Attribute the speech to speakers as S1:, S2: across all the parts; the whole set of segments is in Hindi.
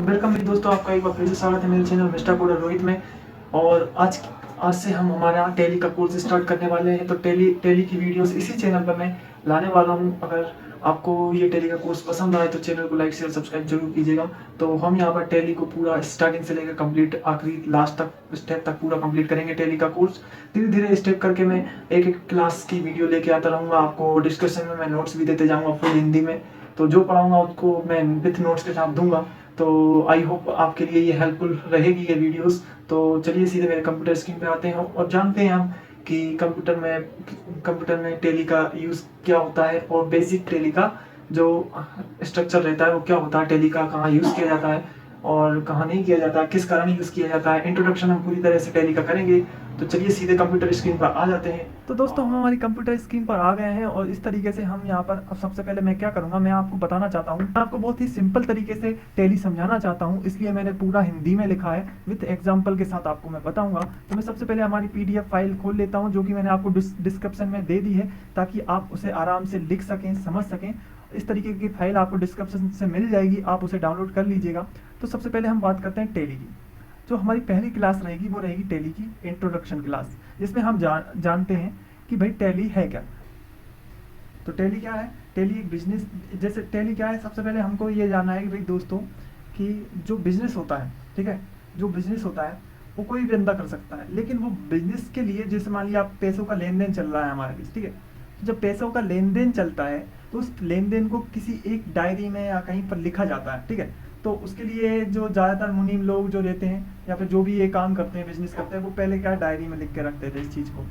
S1: वेलकम मेरे दोस्तों, आपका एक बार फिर से स्वागत है मेरे चैनल मिस्टर कोडर रोहित में। और आज से हम हमारा टैली का कोर्स स्टार्ट करने वाले हैं। तो टैली की वीडियोस इसी चैनल पर मैं लाने वाला हूं। अगर आपको ये टैली का कोर्स पसंद आए तो चैनल को लाइक शेयर सब्सक्राइब जरूर कीजिएगा। तो हम यहाँ पर टैली को पूरा स्टार्टिंग से लेकर कंप्लीट आखिरी लास्ट तक स्टेप तक पूरा कंप्लीट करेंगे। टैली का कोर्स धीरे धीरे स्टेप करके मैं एक एक क्लास की वीडियो लेके आता रहूँगा। आपको डिस्क्रिप्शन में मैं नोट्स भी देते जाऊँगा फुल हिंदी में। तो जो पढ़ाऊँगा उसको मैं विथ नोट्स के साथ दूंगा। तो आई होप आपके लिए ये हेल्पफुल रहेगी ये वीडियोस। तो चलिए सीधे मेरे कंप्यूटर स्क्रीन पे आते हैं और जानते हैं हम कि कंप्यूटर में टैली का यूज़ क्या होता है और बेसिक टैली का जो स्ट्रक्चर रहता है वो क्या होता है, टैली का कहाँ यूज़ किया जाता है और कहाँ नहीं किया जाता है, किस कारण यूज़ किया जाता है। इंट्रोडक्शन हम पूरी तरह से टैली का करेंगे। तो चलिए सीधे कंप्यूटर स्क्रीन पर आ जाते हैं। तो दोस्तों हम हमारी कंप्यूटर स्क्रीन पर आ गए हैं और इस तरीके से हम यहाँ पर अब सबसे पहले मैं क्या करूँगा, मैं आपको बताना चाहता हूँ, मैं आपको बहुत ही सिंपल तरीके से टैली समझाना चाहता हूँ, इसलिए मैंने पूरा हिंदी में लिखा है विथ एग्जाम्पल के साथ आपको मैं बताऊँगा। तो मैं सबसे पहले हमारी PDF फाइल खोल लेता हूँ जो कि मैंने आपको डिस्क्रिप्शन में दे दी है, ताकि आप उसे आराम से लिख सकें, समझ सकें। इस तरीके की फाइल आपको डिस्क्रिप्शन से मिल जाएगी, आप उसे डाउनलोड कर लीजिएगा। तो सबसे पहले हम बात करते हैं टैली की। जो हमारी पहली क्लास रहेगी वो रहेगी टैली की इंट्रोडक्शन क्लास, जिसमें हम जानते हैं कि भाई टैली है क्या। तो टैली क्या है, टैली एक बिजनेस, जैसे टैली क्या है, सबसे पहले हमको ये जानना है कि भाई दोस्तों कि जो बिजनेस होता है, ठीक है, जो बिजनेस होता है वो कोई भी बंदा कर सकता है, लेकिन वो बिजनेस के लिए, जैसे मान लिया आप पैसों का लेन देन चल रहा है हमारे बीच, ठीक है, तो जब पैसों का लेन देन चलता है तो उस लेन देन को किसी एक डायरी में या कहीं पर लिखा जाता है, ठीक है। तो उसके लिए जो ज़्यादातर मुनीम लोग जो रहते हैं या फिर जो भी ये काम करते हैं, बिजनेस करते हैं, वो पहले क्या डायरी में लिख के रखते थे इस चीज़ को।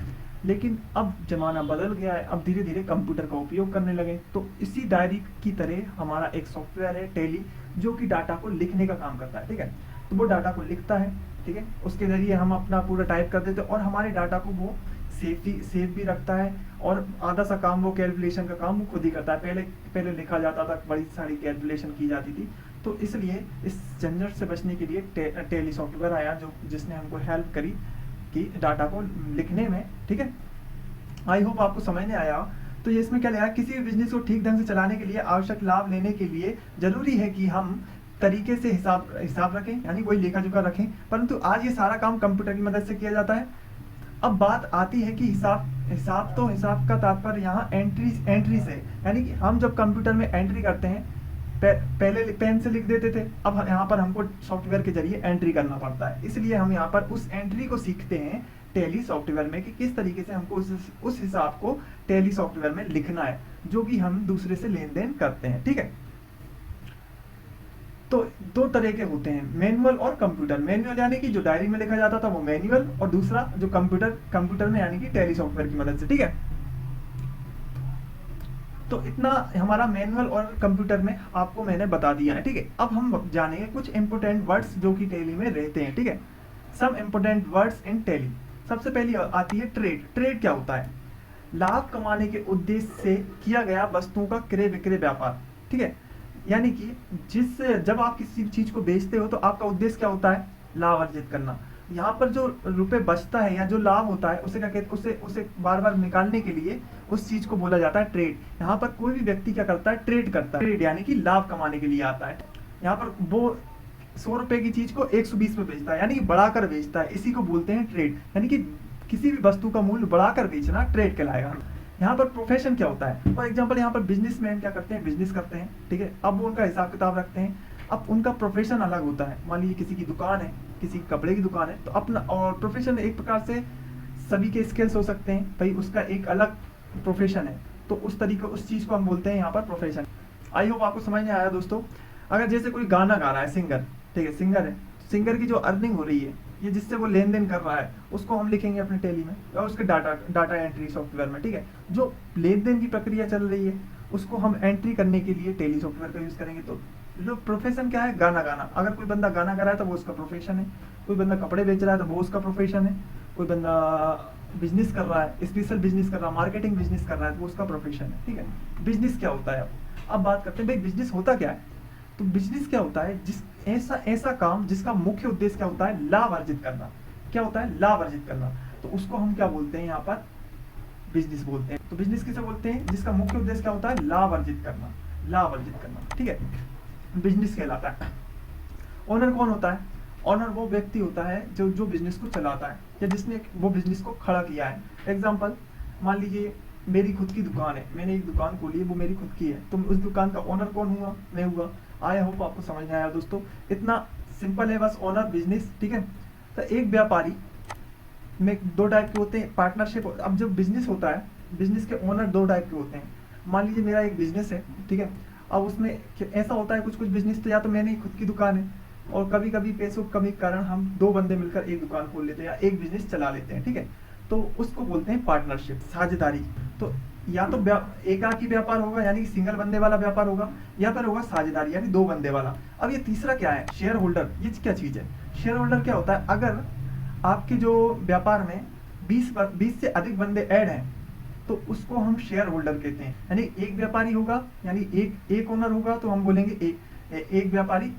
S1: लेकिन अब ज़माना बदल गया है, अब धीरे धीरे कंप्यूटर का उपयोग करने लगे। तो इसी डायरी की तरह हमारा एक सॉफ्टवेयर है टैली, जो कि डाटा को लिखने का काम करता है, ठीक है। तो वो डाटा को लिखता है, ठीक है, उसके ज़रिए हम अपना पूरा टाइप कर देते हैं और हमारे डाटा को वो सेव भी रखता है। और आधा सा काम, वो कैलकुलेशन का काम वो खुद ही करता है। पहले लिखा जाता था, बड़ी सारी कैलकुलेशन की जाती थी। तो इसलिए इस झंझट से बचने के लिए टैली सॉफ्टवेयर आया, जिसने हमको हेल्प करी कि डाटा को लिखने में, ठीक है। आई होप आपको समझ नहीं आया। तो ये इसमें क्या लिखा है, किसी भी बिजनेस को ठीक ढंग से चलाने के लिए आवश्यक लाभ लेने के लिए जरूरी है कि हम तरीके से हिसाब रखें, यानी कोई लेखा जोखा रखें। परंतु आज ये सारा काम कंप्यूटर की मदद से किया जाता है। अब बात आती है कि हिसाब का तात्पर्य यहाँ एंट्री से, यानी कि हम जब कंप्यूटर में एंट्री करते हैं, पहले पेन से लिख देते थे, अब यहाँ पर हमको सॉफ्टवेयर के जरिए एंट्री करना पड़ता है। इसलिए हम यहाँ पर उस एंट्री को सीखते हैं टैली सॉफ्टवेयर में, कि किस तरीके से हमको उस हिसाब को टैली सॉफ्टवेयर में लिखना है, जो भी हम दूसरे से लेन देन करते हैं, ठीक है। तो दो तरह के होते हैं, मैनुअल और कंप्यूटर। मैनुअल यानी कि जो डायरी में लिखा जाता था वो मैनुअल, और दूसरा जो कंप्यूटर में यानी कि टैली सॉफ्टवेयर की मदद से, ठीक है। तो इतना हमारा मैनुअल और कंप्यूटर में आपको मैंने बता दिया है, ठीक है। अब हम जानेंगे कुछ इंपोर्टेंट वर्ड्स जो कि टैली में रहते हैं, ठीक है। सम इंपोर्टेंट वर्ड्स इन टैली। सबसे पहली आती है ट्रेड। ट्रेड क्या होता है, लाभ कमाने के उद्देश्य से किया गया वस्तुओं का क्रय विक्रय व्यापार, ठीक है। यानी कि जब आप किसी चीज को बेचते हो तो आपका उद्देश्य क्या होता है, लाभ अर्जित करना। यहाँ पर जो रुपए बचता है या जो लाभ होता है उसे क्या कहते, उसे बार बार निकालने के लिए उस चीज को बोला जाता है ट्रेड। यहाँ पर कोई भी व्यक्ति क्या करता है, ट्रेड करता है। ट्रेड यानी कि लाभ कमाने के लिए आता है। यहाँ पर वो 100 रुपए की चीज को 120 में बेचता है, यानी कि बढ़ाकर बेचता है, इसी को बोलते हैं ट्रेड। यानी कि किसी भी वस्तु का मूल्य बढ़ाकर बेचना ट्रेड कहलाएगा। यहाँ पर प्रोफेशन क्या होता है, फॉर एग्जाम्पल यहाँ पर बिजनेसमैन क्या करते हैं, बिजनेस करते हैं, ठीक है। अब वो उनका हिसाब किताब रखते हैं। अब उनका प्रोफेशन अलग होता है। मान लीजिए किसी की दुकान है, किसी की कपड़े की दुकान है, तो अपना और प्रोफेशन एक प्रकार से सभी के स्किल्स हो सकते हैं, भाई उसका एक अलग प्रोफेशन है, तो उस तरीके उस चीज को हम बोलते हैं यहाँ पर प्रोफेशन। आई होप आपको समझ में आया दोस्तों। अगर जैसे कोई गाना गा रहा है, सिंगर, ठीक है, सिंगर है, सिंगर की जो अर्निंग हो रही है, ये जिससे वो लेन देन कर रहा है, उसको हम लिखेंगे अपने टैली में और उसके डाटा एंट्री सॉफ्टवेयर में, ठीक है। जो लेन देन की प्रक्रिया चल रही है उसको हम एंट्री करने के लिए टैली सॉफ्टवेयर का यूज करेंगे। तो जो प्रोफेशन क्या है, गाना गाना। अगर कोई बंदा गाना गा रहा है तो वो उसका प्रोफेशन है। कोई बंदा कपड़े बेच रहा है तो वो उसका प्रोफेशन है। कोई बंदा बिजनेस कर रहा है, स्पेशल बिजनेस कर रहा है, मार्केटिंग बिजनेस कर रहा है, तो वो उसका प्रोफेशन है, ठीक है। बिजनेस क्या होता है, अब बात करते हैं भाई बिजनेस होता क्या है। तो बिजनेस क्या होता है, ऐसा काम जिसका मुख्य उद्देश्य क्या होता है, लाभ अर्जित करना। क्या होता है, लाभ अर्जित करना। तो उसको हम क्या बोलते हैं, यहाँ पर बिजनेस बोलते हैं। तो बिजनेस किसे बोलते हैं, जिसका मुख्य उद्देश्य क्या होता है, लाभ अर्जित करना, लाभ अर्जित करना, ठीक है, बिजनेस कहलाता है। ओनर कौन होता है? ओनर वो व्यक्ति होता है जो बिजनेस को चलाता है या जिसने वो बिजनेस को खड़ा किया है। एग्जाम्पल, मान लीजिए मेरी खुद की दुकान है, मैंने एक दुकान खोली है, वो मेरी खुद की है, तो उस दुकान का ओनर कौन हुआ? मैं हुआ। आई होप आपको समझ में आया दोस्तों, इतना सिंपल है बस, ओनर बिजनेस, ठीक है। तो एक व्यापारी में दो टाइप के होते हैं, पार्टनरशिप। अब जब बिजनेस होता है, बिजनेस के ओनर दो टाइप के होते हैं। मान लीजिए मेरा एक बिजनेस है, ठीक है। अब उसमें ऐसा होता है, कुछ कुछ बिजनेस तो या तो मैंने खुद की दुकान है, और कभी कभी पैसों की कमी के कारण हम दो बंदे मिलकर एक दुकान खोल लेते हैं या एक बिजनेस चला लेते हैं, ठीक है। तो उसको बोलते हैं पार्टनरशिप, साझेदारी। तो या तो एकाकी व्यापार होगा यानी कि सिंगल बंदे वाला व्यापार होगा, या फिर होगा साझेदारी यानी दो बंदे वाला। अब ये तीसरा क्या है? Share holder. ये क्या चीज है? शेयर होल्डर क्या होता है? अगर आपके जो व्यापार में 20 से अधिक बंदे ऐड हैं तो उसको हम शेयर होल्डर कहते हैं। यानी एक व्यापारी होगा, यानी एक ओनर होगा तो हम बोलेंगे एक व्यापारी।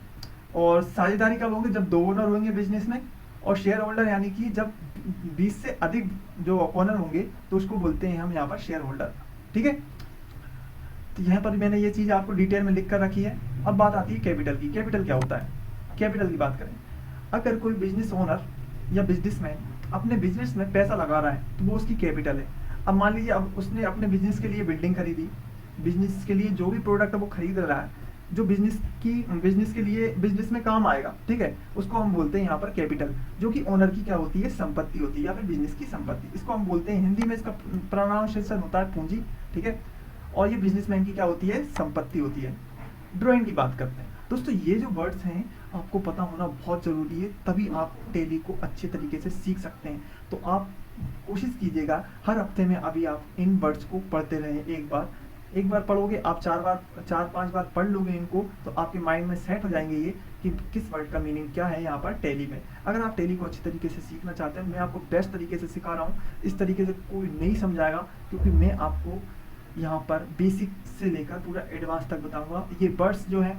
S1: और साझेदारी कब होंगे? जब दो ओनर होंगे बिजनेस में। और शेयर होल्डर यानी कि जब 20 से अधिक जो ओनर होंगे तो उसको बोलते हैं हम यहाँ पर शेयर होल्डर, ठीक है। तो यहाँ पर मैंने ये चीज आपको डिटेल में लिख कर रखी है। अब बात आती है कैपिटल की। कैपिटल क्या होता है? कैपिटल की बात करें, अगर कोई बिजनेस ओनर या बिजनेसमैन अपने बिजनेस में पैसा लगा रहा है तो वो उसकी कैपिटल है। अब मान लीजिए अब उसने अपने बिजनेस के लिए बिल्डिंग खरीदी, बिजनेस के लिए जो भी प्रोडक्ट है वो खरीद रहा है, जो बिजनेस के लिए बिजनेस में काम आएगा, ठीक है, उसको हम बोलते हैं यहाँ पर कैपिटल, जो कि ओनर की क्या होती है? संपत्ति होती है, या फिर बिजनेस की संपत्ति। इसको हम बोलते हैं, हिंदी में इसका प्रोनाउंसिएशन होता है पूंजी, ठीक है। और ये बिजनेसमैन की क्या होती है? संपत्ति होती है। ड्राइंग की बात करते हैं दोस्तों, ये जो वर्ड्स हैं आपको पता होना बहुत जरूरी है, तभी आप टैली को अच्छे तरीके से सीख सकते हैं। तो आप कोशिश कीजिएगा हर हफ्ते में अभी आप इन वर्ड्स को पढ़ते रहें। एक बार पढ़ोगे आप, 4-5 बार पढ़ लोगे इनको, तो आपके माइंड में सेट हो जाएंगे ये कि किस वर्ड का मीनिंग क्या है यहाँ पर टैली में। अगर आप टैली को अच्छी तरीके से सीखना चाहते हैं, मैं आपको बेस्ट तरीके से सिखा रहा हूँ। इस तरीके से कोई नहीं समझाएगा, क्योंकि मैं आपको यहाँ पर बेसिक से लेकर पूरा एडवांस तक बताऊंगा। ये वर्ड्स जो है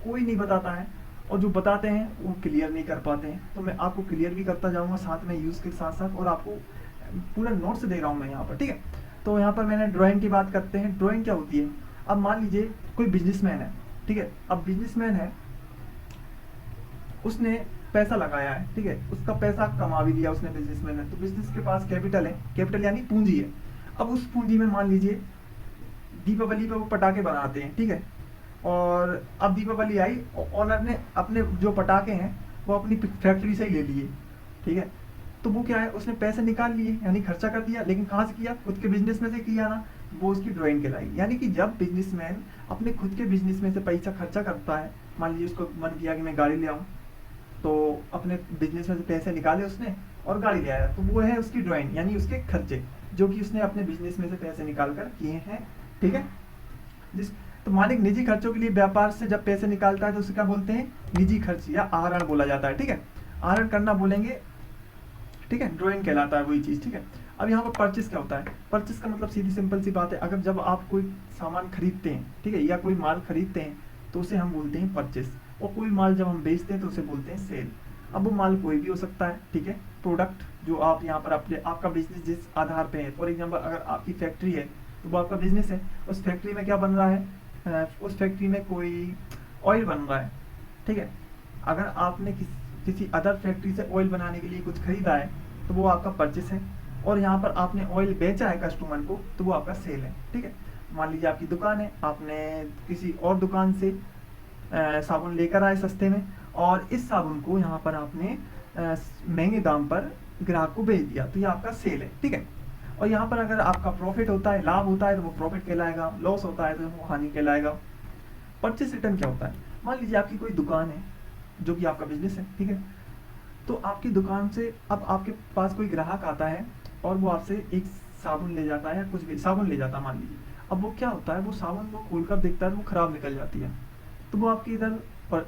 S1: कोई नहीं बताता है, और जो बताते हैं वो क्लियर नहीं कर पाते हैं, तो मैं आपको क्लियर भी करता जाऊंगा साथ में यूज़ के साथ साथ, और आपको पूरा नोट्स दे रहा हूँ मैं यहाँ पर, ठीक है। तो यहाँ पर मैंने ड्राइंग की बात करते हैं। ड्राइंग क्या होती है? अब मान लीजिए कोई बिजनेसमैन है, ठीक है। अब बिजनेसमैन है, उसने पैसा लगाया है, ठीक है, उसका पैसा कमा भी दिया उसने, बिजनेसमैन है, तो बिजनेस के पास कैपिटल है, कैपिटल यानी पूंजी है। अब उस पूंजी में मान लीजिए दीपावली पे वो पटाखे बनाते हैं, ठीक है, और अब दीपावली आई, ओनर ने अपने जो पटाखे हैं वो अपनी फैक्ट्री से ही ले लिए, ठीक है। तो वो क्या है? उसने पैसे निकाल लिए, यानी खर्चा कर दिया, लेकिन कहाँ से किया? खुद के बिजनेस में से किया ना, वो उसकी ड्राइंग कहलाई। यानी कि जब बिजनेसमैन अपने खुद के बिजनेस में से पैसा खर्चा करता है, मान लीजिए उसको मन किया कि मैं गाड़ी ले आऊँ, तो अपने बिजनेस में से पैसे निकाले उसने और गाड़ी ले आया, तो वो है उसकी ड्राइंग, यानी उसके खर्चे जो कि उसने अपने बिजनेस में से पैसे निकाल कर किए हैं, ठीक है। तो मालिक निजी खर्चों के लिए व्यापार से जब पैसे निकालता है तो उसे क्या बोलते हैं? निजी खर्च या आहरण बोला जाता है, ठीक है। आहरण करना बोलेंगे, ठीक है, ड्राइंग कहलाता है वही चीज, ठीक है। अब यहाँ पर परचेस क्या होता है? परचेस का मतलब सीधी सिंपल सी बात है, अगर जब आप कोई सामान खरीदते हैं, ठीक है, या कोई माल खरीदते हैं तो उसे हम बोलते हैं परचेस, और कोई माल जब हम बेचते हैं तो उसे बोलते हैं सेल। अब वो माल कोई भी हो सकता है, ठीक है, प्रोडक्ट जो आप यहाँ पर अपने आपका बिजनेस जिस आधार पे है, फॉर एग्जाम्पल अगर आपकी फैक्ट्री है तो वो आपका बिजनेस है, उस फैक्ट्री में क्या बन रहा है? उस फैक्ट्री में कोई ऑयल बन रहा है, ठीक है। अगर आपने किसी अदर फैक्ट्री से ऑयल बनाने के लिए कुछ खरीदा है तो वो आपका परचेस है, और यहाँ पर आपने ऑयल बेचा है कस्टमर को तो वो आपका सेल है, ठीक है। मान लीजिए आपकी दुकान है, आपने किसी और दुकान से साबुन लेकर आए सस्ते में, और इस साबुन को यहाँ पर आपने महंगे दाम पर ग्राहक को बेच दिया, तो ये आपका सेल है, ठीक है। और यहाँ पर अगर आपका प्रॉफिट होता है, लाभ होता है, तो वो प्रॉफिट कहलाएगा, लॉस होता है तो वो हानि कहलाएगा। परचेस रिटर्न क्या होता है? मान लीजिए आपकी कोई दुकान है जो कि आपका बिजनेस है, ठीक है, तो आपकी दुकान से अब आपके पास कोई ग्राहक आता है और वो आपसे एक साबुन ले जाता है, या कुछ भी साबुन ले जाता है मान लीजिए। अब वो क्या होता है? वो साबुन वो खोलकर देखता है तो वो खराब निकल जाती है, तो वो आपके इधर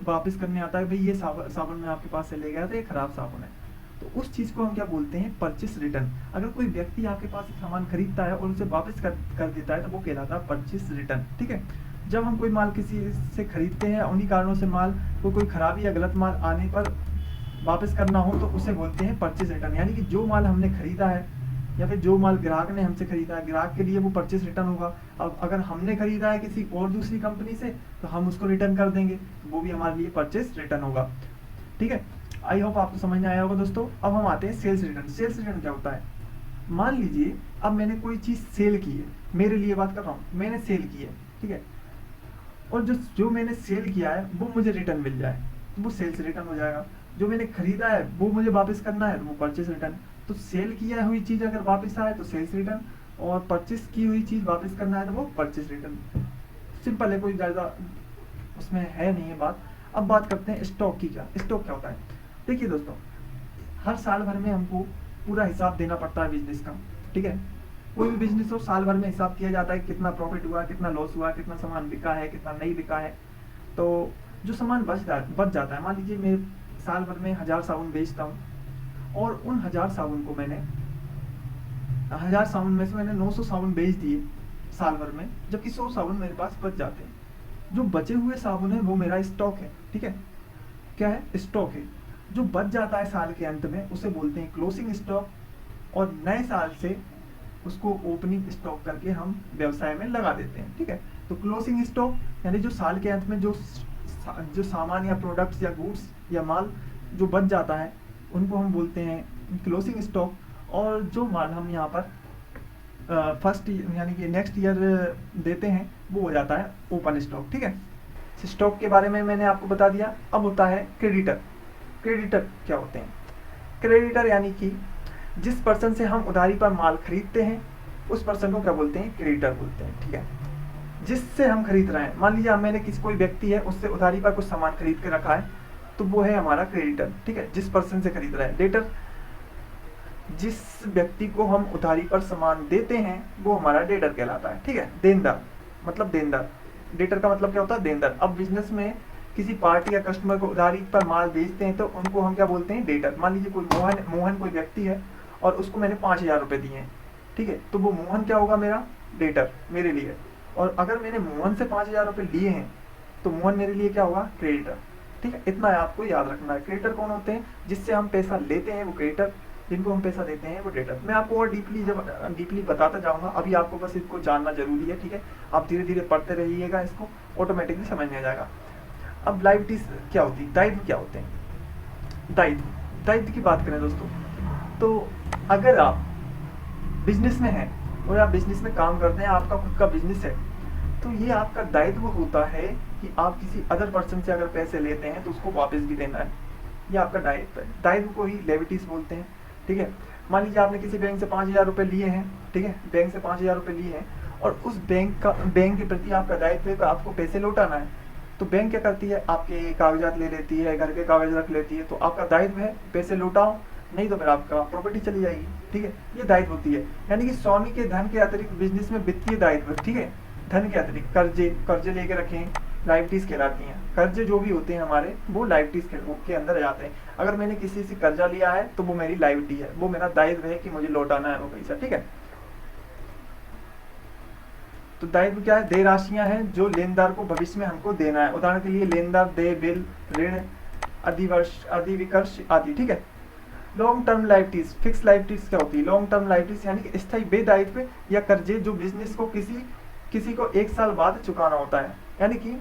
S1: वापस करने आता है, भाई ये साबुन मैं आपके पास से ले गया था, ये खराब साबुन है। तो उस चीज को हम क्या बोलते हैं? Purchase return. अगर कोई व्यक्ति आपके पास एक सामान खरीदता है और उसे वापस कर देता है तो वो कहलाता है परचेस रिटर्न, ठीक है। जब हम कोई माल किसी से खरीदते हैं, उन्हीं कारणों से माल को कोई खराबी या गलत माल आने पर वापस करना हो तो उसे बोलते हैं परचेस रिटर्न। यानी कि जो माल हमने खरीदा है या फिर जो माल ग्राहक ने हमसे खरीदा है, ग्राहक के लिए वो परचेस रिटर्न होगा। अब अगर हमने खरीदा है किसी और दूसरी कंपनी से तो हम उसको रिटर्न कर देंगे, वो भी हमारे लिए परचेस रिटर्न होगा। ठीक है, आई होप आपको समझ में आया होगा दोस्तों। अब हम आते हैं सेल्स रिटर्न। सेल्स रिटर्न क्या होता है? मान लीजिए अब मैंने कोई चीज़ सेल की है, मेरे लिए बात कर रहा हूँ, मैंने सेल की है, ठीक है, और जो जो मैंने सेल किया है वो मुझे रिटर्न मिल जाए तो वो सेल्स रिटर्न हो जाएगा। जो मैंने खरीदा है वो मुझे वापस करना है तो वो परचेस रिटर्न। तो सेल किया हुई चीज़ अगर वापस आए तो सेल्स रिटर्न, और परचेस की हुई चीज़ वापस करना है तो वो परचेस रिटर्न। सिंपल है, कोई ज़्यादा उसमें है नहीं है बात। अब बात करते हैं स्टॉक की। क्या स्टॉक क्या होता है? देखिए दोस्तों, हर साल भर में हमको पूरा हिसाब देना पड़ता है बिजनेस का, ठीक है। कोई भी बिजनेस हो, साल भर में हिसाब किया जाता है, कितना प्रॉफिट हुआ, कितना लॉस हुआ, कितना सामान बिका है, कितना नहीं बिका है। तो जो सामान बच जाता है, मान लीजिए मैं साल भर में 1000 साबुन बेचता हूँ और उन 1000 साबुन को मैंने 1000 साबुन में से मैंने 900 साबुन बेच दिए साल भर में, जबकि 100 साबुन मेरे पास बच जाते हैं। जो बचे हुए साबुन है वो मेरा स्टॉक है, ठीक है। क्या है? स्टॉक है। जो बच जाता है साल के अंत में उसे बोलते हैं क्लोजिंग स्टॉक, और नए साल से उसको ओपनिंग स्टॉक करके हम व्यवसाय में लगा देते हैं, ठीक है। तो क्लोजिंग स्टॉक यानी जो साल के अंत में जो सामान या प्रोडक्ट्स या गुड्स या माल जो बच जाता है उनको हम बोलते हैं क्लोजिंग स्टॉक। और जो माल हम यहाँ पर फर्स्ट यानी कि नेक्स्ट ईयर देते हैं वो हो जाता है ओपन स्टॉक, ठीक है। स्टॉक के बारे में मैंने आपको बता दिया। अब होता है क्रेडिटर। क्रेडिटर क्या होते हैं? क्रेडिटर यानी कि जिस पर्सन से हम उधारी पर माल खरीदते हैं उस पर्सन को क्या बोलते हैं? क्रेडिटर बोलते हैं, ठीक है। जिससे हम खरीद रहे हैं, मान लीजिए मैंने किसी कोई व्यक्ति है उससे उधारी पर कुछ सामान खरीद के रखा है तो वो है हमारा क्रेडिटर, ठीक है, जिस पर्सन से खरीद रहे हैं। डेटर, जिस व्यक्ति को हम उधारी पर सामान देते हैं वो हमारा डेटर कहलाता है, ठीक है। देनदार मतलब देनदार, डेटर का मतलब क्या होता है? देनदार। अब बिजनेस में किसी पार्टी या कस्टमर को उधारी पर माल बेचते हैं तो उनको हम क्या बोलते हैं? डेटर। मान लीजिए कोई मोहन कोई व्यक्ति है और उसको मैंने 5000 रुपये दिए हैं, ठीक है, तो वो मोहन क्या होगा? मेरा डेटर मेरे लिए। और अगर मैंने मोहन से 5000 रुपये लिए हैं तो मोहन मेरे लिए क्या होगा? क्रेडिटर, ठीक है। इतना आपको याद रखना है। क्रेडिटर कौन होते हैं? जिससे हम पैसा लेते हैं वो क्रेडिटर, जिनको हम पैसा देते हैं वो डेटर। मैं आपको और डीपली बताता जाऊंगा, अभी आपको बस इसको जानना जरूरी है, ठीक है। आप धीरे धीरे पढ़ते रहिएगा, इसको ऑटोमेटिकली समझ में आ जाएगा। अब लायबिलिटीज क्या होती है? दायित्व क्या होते हैं? दायित्व की बात करें दोस्तों, तो अगर आप बिजनेस में हैं और आप बिजनेस में काम करते हैं, आपका खुद का बिजनेस है, तो ये आपका दायित्व होता है कि आप किसी अदर पर्सन से अगर पैसे लेते हैं तो उसको वापस भी देना है। ये आपका दायित्व है। दायित्व को ही लायबिलिटीज बोलते हैं, ठीक है। मान लीजिए आपने किसी बैंक से 5000 रुपये लिए हैं, ठीक है, बैंक से 5000 रुपये लिए हैं और उस बैंक के प्रति आपका दायित्व है कि आपको पैसे लौटाना है। तो बैंक क्या करती है? आपके कागजात ले लेती है, घर के कागज रख लेती है, तो आपका दायित्व है पैसे लौटाओ, नहीं तो फिर आपका प्रॉपर्टी चली जाएगी, ठीक है। ये दायित्व होती है। यानी कि स्वामी के धन के अतिरिक्त बिजनेस में वित्तीय दायित्व, ठीक है, धन के अतिरिक्त कर्जे लेके रखें, लायबिलिटीज कहलाती हैं। कर्जे जो भी होते हैं हमारे वो लायबिलिटीज के अंदर जाते हैं। अगर मैंने किसी से कर्जा लिया है तो वो मेरी लायबिलिटी है, वो मेरा दायित्व है कि मुझे लौटाना है वो पैसा, ठीक है। तो दायित्व क्या है? देय राशियां हैं जो लेनदार को भविष्य में हमको देना है। उदाहरण के लिए लेनदार देय बिल, ऋण, अधिविकर्ष आदि, ठीक है। Long term liabilities, fix liabilities क्या होती है? लॉन्ग टर्म लायबिलिटीज यानी कि स्थायी बेदायित्व या कर्जे जो बिजनेस को किसी को 1 साल बाद चुकाना होता है। यानी कि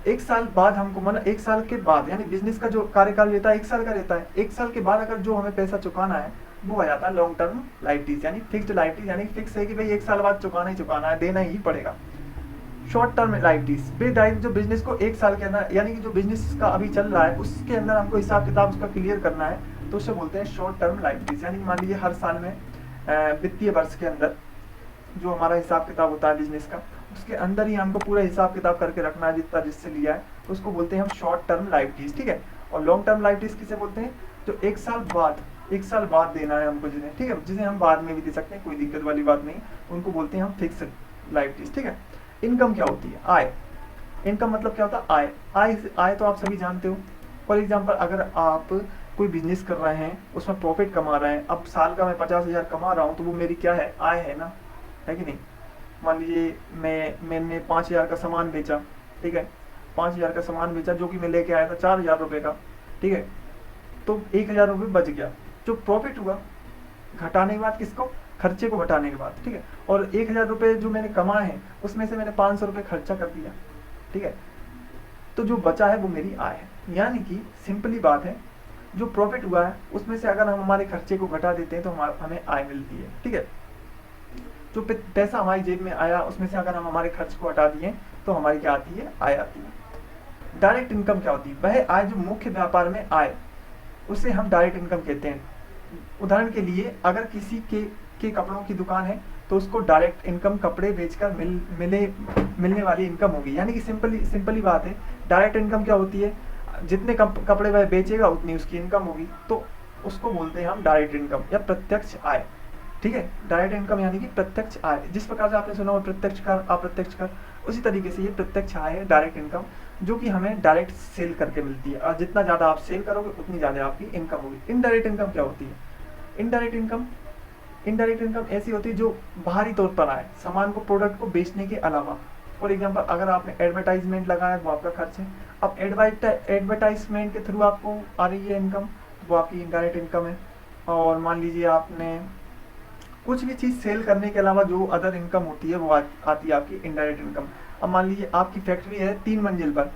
S1: 1 साल बाद हमको, मतलब 1 साल के बाद, यानी बिजनेस का जो कार्यकाल रहता है 1 साल का रहता है, 1 साल के बाद अगर जो हमें पैसा चुकाना है वो आ जाता है लॉन्ग टर्म लायबिलिटीज, यानी फिक्स्ड लायबिलिटीज, यानी फिक्स है कि भाई 1 साल बाद चुकाना ही चुकाना है, देना ही पड़ेगा। शॉर्ट टर्म लायबिलिटीज, बेदायित्व जो बिजनेस को 1 साल के अंदर, यानी कि जो बिजनेस का अभी चल रहा है उसके अंदर हमको हिसाब किताब उसका क्लियर करना है, तो उसे बोलते हैं शॉर्ट टर्म लायबिलिटीज। यानी मान लीजिए हर साल में वित्तीय वर्ष के अंदर जो हमारा हिसाब किताब होता है बिजनेस का, उसके अंदर ही हमको पूरा हिसाब किताब करके रखना है जितना जिससे लिया है, तो उसको बोलते हैं हम शॉर्ट टर्म लायबिलिटीज, ठीक है। और लॉन्ग टर्म लायबिलिटीज किसे बोलते हैं? जो 1 साल बाद देना है हमको जिन्हें, ठीक है, जिसे हम बाद में भी दे सकते हैं, कोई दिक्कत वाली बात नहीं, उनको बोलते हैं हम फिक्स्ड लायबिलिटीज, ठीक है। इनकम क्या होती है? आय। इनकम मतलब क्या होता है? आय तो आप सभी जानते हो। फॉर एग्जाम्पल, अगर आप कोई बिजनेस कर रहे हैं, उसमें प्रॉफिट कमा रहे हैं, अब साल का मैं 50,000 कमा रहा हूँ, तो वो मेरी क्या है? आय है ना, है कि नहीं। मान लीजिए मैंने 5000 का सामान बेचा, ठीक है, 5000 का सामान बेचा जो कि मैं लेके आया था 4000 रुपये का, ठीक है, तो 1000 रुपये बच गया। जो प्रॉफिट हुआ घटाने के बाद, किसको? खर्चे को घटाने के बाद, ठीक है। और 1000 रुपये जो मैंने कमाए हैं उसमें से मैंने 500 रुपये खर्चा कर दिया, ठीक है।
S2: तो जो बचा है वो मेरी आय है। यानी कि सिंपली बात है, जो प्रॉफिट हुआ है उसमें से अगर हम हमारे खर्चे को घटा देते हैं तो हमें आय मिलती है। ठीक है, जो पैसा हमारी जेब में आया उसमें से अगर हम हमारे खर्च को हटा दिए तो हमारी क्या आती है, आय आती है। डायरेक्ट इनकम क्या होती है, वह आय जो मुख्य व्यापार में आए उसे हम डायरेक्ट इनकम कहते हैं। उदाहरण के लिए अगर किसी के कपड़ों की दुकान है तो उसको डायरेक्ट इनकम कपड़े बेचकर मिलने वाली इनकम होगी। यानी कि सिंपली बात है, डायरेक्ट इनकम क्या होती है, जितने कपड़े वह बेचेगा उतनी उसकी इनकम होगी, तो उसको बोलते हैं हम डायरेक्ट इनकम या प्रत्यक्ष आय। ठीक है, डायरेक्ट इनकम यानी कि प्रत्यक्ष आय। जिस प्रकार से आपने सुना हो प्रत्यक्ष कर अप्रत्यक्ष कर, उसी तरीके से ये प्रत्यक्ष आय है, डायरेक्ट इनकम, जो कि हमें डायरेक्ट सेल करके मिलती है, और जितना ज़्यादा आप सेल करोगे उतनी ज़्यादा आपकी इनकम होगी। इनडायरेक्ट इनकम क्या होती है, इनडायरेक्ट इनकम ऐसी होती है जो बाहरी तौर पर आए, सामान को, प्रोडक्ट को बेचने के अलावा। फॉर एग्जाम्पल अगर आपने एडवर्टाइजमेंट लगाया वो आपका खर्च है। अब एडवर्टाइजमेंट के थ्रू आपको आ रही है इनकम, तो वो आपकी इनडायरेक्ट इनकम है। और मान लीजिए आपने कुछ भी चीज़ सेल करने के अलावा जो अदर इनकम होती है वो आती है आपकी इनडायरेक्ट इनकम। अब मान लीजिए आपकी फैक्ट्री है 3 मंजिल पर,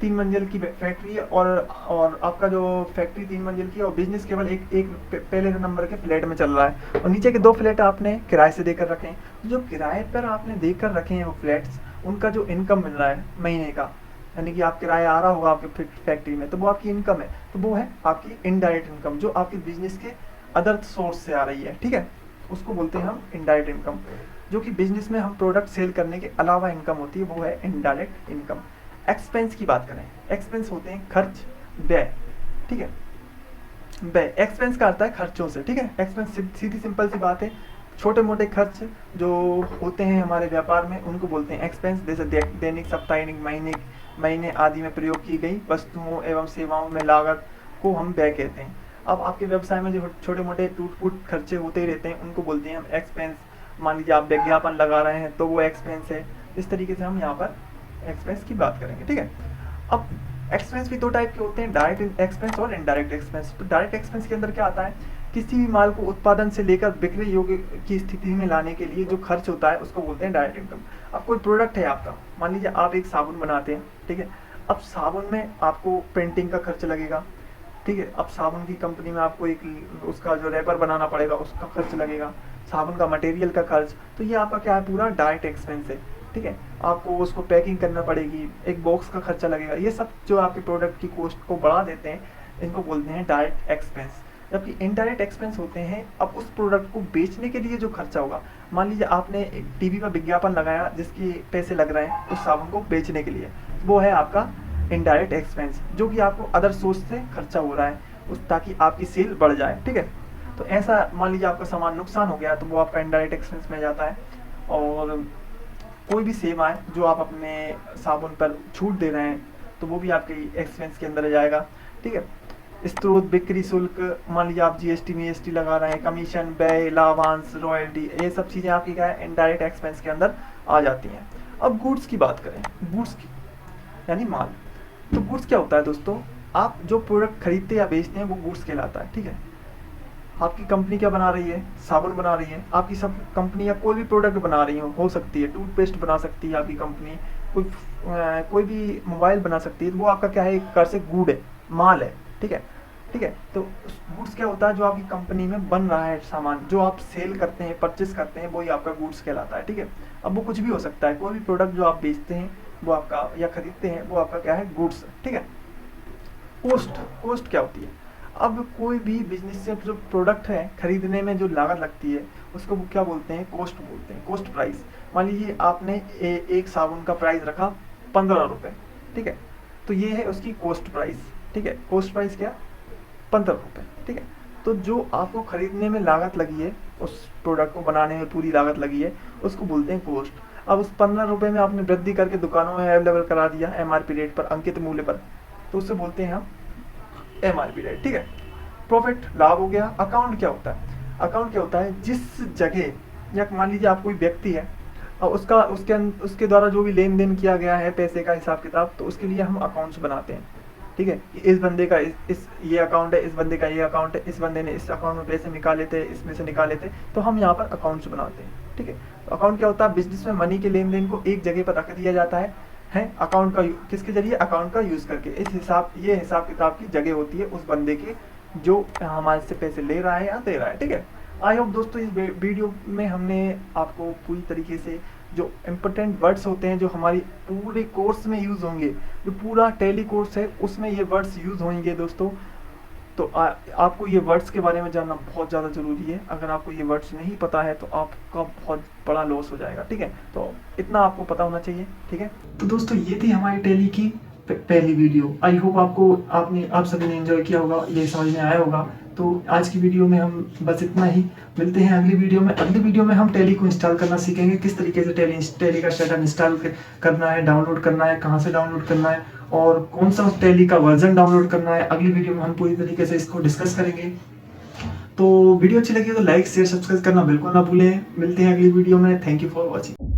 S2: 3 मंजिल की फैक्ट्री है, और आपका जो फैक्ट्री 3 मंजिल की है और बिजनेस केवल एक पहले नंबर के फ्लैट में चल रहा है, और नीचे के 2 फ्लैट आपने किराए से देकर रखे हैं। तो जो किराए पर आपने देकर रखे हैं वो फ्लैट्स, उनका जो इनकम मिल रहा है महीने का, यानी कि आप किराया आ रहा होगा आपके फैक्ट्री में, तो वो आपकी इनकम है, तो वो है आपकी इनडायरेक्ट इनकम, जो आपके बिजनेस के अदर सोर्स से आ रही है। ठीक है, उसको बोलते हैं हम इनडायरेक्ट इनकम। जो कि बिजनेस में हम प्रोडक्ट सेल करने के अलावा इनकम होती है, वो है इनडायरेक्ट इनकम। एक्सपेंस की बात करें, एक्सपेंस होते हैं खर्च, व्यय। ठीक है, व्यय, एक्सपेंस का आता है खर्चों से। ठीक है, एक्सपेंस सीधी सिंपल सी बात है, छोटे मोटे खर्च जो होते हैं हमारे व्यापार में उनको बोलते हैं एक्सपेंस। जैसे दैनिक, साप्ताहिक, महीने आदि में प्रयोग की गई वस्तुओं एवं सेवाओं में लागत को हम व्यय कहते हैं। अब आपके व्यवसाय में जो छोटे मोटे टूट फूट खर्चे होते ही रहते हैं उनको बोलते हैं हम एक्सपेंस। मान लीजिए आप विज्ञापन लगा रहे हैं तो वो एक्सपेंस है। इस तरीके से हम यहाँ पर एक्सपेंस की बात करेंगे। ठीक है, अब एक्सपेंस भी 2 टाइप के होते हैं, डायरेक्ट एक्सपेंस और इनडायरेक्ट एक्सपेंस। तो डायरेक्ट एक्सपेंस के अंदर क्या आता है, किसी भी माल को उत्पादन से लेकर बिक्री योग्य की स्थिति में लाने के लिए जो खर्च होता है उसको बोलते हैं डायरेक्ट इनकम। अब कोई प्रोडक्ट है आपका, मान लीजिए आप एक साबुन बनाते हैं। ठीक है, अब साबुन में आपको प्रिंटिंग का खर्च लगेगा। ठीक है, अब साबुन की कंपनी में आपको एक उसका जो रैपर बनाना पड़ेगा उसका खर्च लगेगा, साबुन का मटेरियल का खर्च, तो ये आपका क्या है, पूरा डायरेक्ट एक्सपेंस है। ठीक है, आपको उसको पैकिंग करना पड़ेगी, एक बॉक्स का खर्चा लगेगा, ये सब जो आपके प्रोडक्ट की कॉस्ट को बढ़ा देते हैं इनको बोलते हैं डायरेक्ट एक्सपेंस। जबकि इनडायरेक्ट एक्सपेंस होते हैं अब उस प्रोडक्ट को बेचने के लिए जो खर्चा होगा। मान लीजिए आपने टीवी पर विज्ञापन लगाया जिसके पैसे लग रहे हैं उस साबुन को बेचने के लिए, वो है आपका इनडायरेक्ट एक्सपेंस, जो कि आपको अदर सोर्स से खर्चा हो रहा है उस, ताकि आपकी सेल बढ़ जाए। ठीक है, तो ऐसा मान लीजिए आपका सामान नुकसान हो गया तो वो आपका इनडायरेक्ट एक्सपेंस में जाता है। और कोई भी सेवाएं जो आप अपने साबुन पर छूट दे रहे हैं तो वो भी आपके एक्सपेंस के अंदर जाएगा। ठीक है, स्रोत, बिक्री शुल्क, मान लीजिए आप जीएसटी लगा रहे हैं, कमीशन, व्यय, लाभांश, रॉयल्टी, ये सब चीज़ें आपकी क्या है, इनडायरेक्ट एक्सपेंस के अंदर आ जाती हैं। अब गुड्स की बात करें, गुड्स की यानी माल। तो गुड्स क्या होता है दोस्तों, आप जो प्रोडक्ट खरीदते या बेचते हैं वो गुड्स कहलाता है। ठीक है, आपकी कंपनी क्या बना रही है, साबुन बना रही है, आपकी सब कंपनी या कोई भी प्रोडक्ट बना रही हो सकती है, टूथपेस्ट बना सकती है आपकी कंपनी, कोई भी मोबाइल बना सकती है, तो वो आपका क्या है, एक प्रकार से गुड है, माल है। ठीक है, ठीक है, तो गुड्स क्या होता है, जो आपकी कंपनी में बन रहा है सामान, जो आप सेल करते हैं, परचेस करते हैं, वही आपका गुड्स कहलाता है। ठीक है, अब वो कुछ भी हो सकता है, कोई भी प्रोडक्ट जो आप बेचते हैं वो आपका या खरीदते हैं वो आपका क्या है, गुड्स। ठीक है, कोस्ट क्या होती है, अब कोई भी बिजनेस से जो प्रोडक्ट है खरीदने में जो लागत लगती है उसको क्या बोलते हैं, कोस्ट बोलते हैं, कोस्ट प्राइस। मान लीजिए आपने एक साबुन का प्राइस रखा 15 रुपये। ठीक है, तो ये है उसकी कोस्ट प्राइस। ठीक है, कोस्ट प्राइस क्या, 15 रुपये। ठीक है, तो जो आपको खरीदने में लागत लगी है, उस प्रोडक्ट को बनाने में पूरी लागत लगी है, उसको बोलते हैं कोस्ट। अब उस 15 रुपये में आपने वृद्धि करके दुकानों में अवेलेबल करा दिया एमआरपी रेट पर, अंकित मूल्य पर, तो उससे बोलते हैं हम एमआरपी रेट। ठीक है, प्रॉफिट, लाभ हो गया। अकाउंट क्या होता है, अकाउंट क्या होता है, जिस जगह या मान लीजिए आप कोई व्यक्ति है और उसके द्वारा जो भी लेन देन किया गया है पैसे का हिसाब किताब, तो उसके लिए हम अकाउंट्स बनाते हैं। ठीक है, इस बंदे का इस ये अकाउंट है, इस बंदे का ये अकाउंट है, इस बंदे ने इस अकाउंट में पैसे निकाले थे, इसमें से निकाले थे, तो हम यहाँ पर अकाउंट्स बनाते हैं। ठीक है, तो अकाउंट क्या होता है, बिजनेस में मनी के लेन देन को एक जगह पर रख दिया जाता है हैं अकाउंट का किसके जरिए, अकाउंट का यूज़ करके। ये हिसाब किताब की जगह होती है उस बंदे के जो हमारे से पैसे ले रहा है या दे रहा है, ठीक है। आई होप दोस्तों इस वीडियो में हमने आपको पूरी तरीके से जो इम्पोर्टेंट वर्ड्स होते हैं जो हमारी पूरे कोर्स में यूज़ होंगे, जो पूरा टैली कोर्स है उसमें ये वर्ड्स यूज़ होंगे दोस्तों। तो आपको ये वर्ड्स के बारे में जानना बहुत ज़्यादा ज़रूरी है। अगर आपको ये वर्ड्स नहीं पता है तो आपका बहुत बड़ा लॉस हो जाएगा, ठीक है। तो इतना आपको पता होना चाहिए, ठीक है।
S1: तो दोस्तों ये थी हमारी टैली की पहली वीडियो। आई होप आप सभी ने एंजॉय किया होगा, ये समझ में आया होगा। तो आज की वीडियो में हम बस इतना ही। मिलते हैं अगली वीडियो में। अगली वीडियो में हम टैली को इंस्टॉल करना सीखेंगे, किस तरीके से टैली का सेटअप इंस्टॉल करना है, डाउनलोड करना है, कहाँ से डाउनलोड करना है और कौन सा टैली का वर्जन डाउनलोड करना है। अगली वीडियो में हम पूरी तरीके से इसको डिस्कस करेंगे। तो वीडियो अच्छी लगी तो लाइक शेयर सब्सक्राइब करना बिल्कुल ना भूलें। मिलते हैं अगली वीडियो में। Thank you for watching.